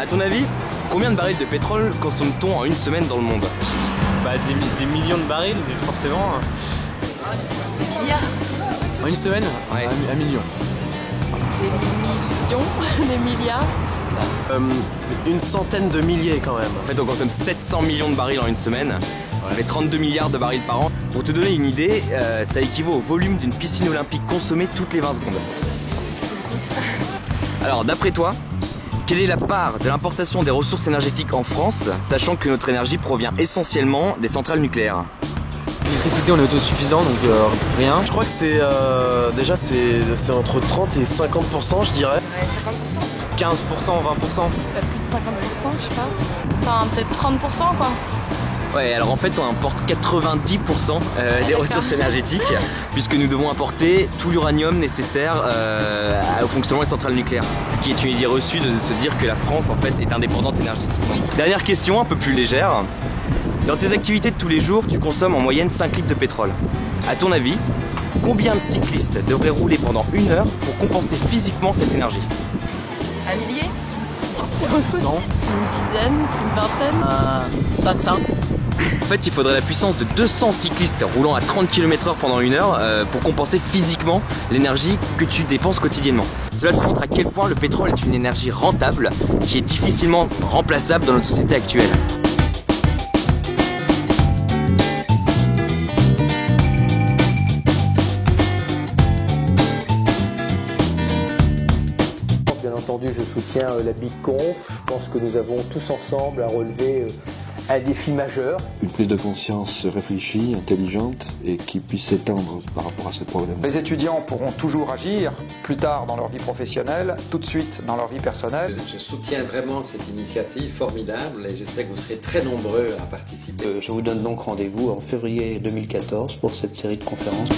À ton avis, combien de barils de pétrole consomme-t-on en une semaine dans le monde? Bah des millions de barils, mais forcément. Des milliards. En une semaine, Ouais. un million. Des millions. Des milliards. Je sais pas. Une centaine de milliers quand même. En fait, on consomme 700 millions de barils en une semaine. Ça fait 32 milliards de barils par an. Pour te donner une idée, ça équivaut au volume d'une piscine olympique consommée toutes les 20 secondes. Alors, d'après toi, quelle est la part de l'importation des ressources énergétiques en France, sachant que notre énergie provient essentiellement des centrales nucléaires? L'électricité, on est autosuffisant, donc rien. Je crois que c'est déjà c'est entre 30 et 50%, je dirais. Ouais, 50%. 15%, 20%. Plus de 50%, je sais pas. Enfin, peut-être 30% quoi. Ouais, alors en fait on importe 90% des d'accord. ressources énergétiques puisque nous devons importer tout l'uranium nécessaire au fonctionnement des centrales nucléaires. Ce qui est une idée reçue de se dire que la France en fait est indépendante énergétiquement. Dernière question un peu plus légère. Dans tes activités de tous les jours, tu consommes en moyenne 5 litres de pétrole. À ton avis, combien de cyclistes devraient rouler pendant 1 heure pour compenser physiquement cette énergie? Un millier? 100. Une dizaine? Une vingtaine? 500. En fait, il faudrait la puissance de 200 cyclistes roulant à 30 km/h pendant 1 heure pour compenser physiquement l'énergie que tu dépenses quotidiennement. Cela te montre à quel point le pétrole est une énergie rentable qui est difficilement remplaçable dans notre société actuelle. Bien entendu, je soutiens la Big Conf. Je pense que nous avons tous ensemble à relever un défi majeur. Une prise de conscience réfléchie, intelligente et qui puisse s'étendre par rapport à ce problème. Les étudiants pourront toujours agir plus tard dans leur vie professionnelle, tout de suite dans leur vie personnelle. Je soutiens vraiment cette initiative formidable et j'espère que vous serez très nombreux à participer. Je vous donne donc rendez-vous en février 2014 pour cette série de conférences.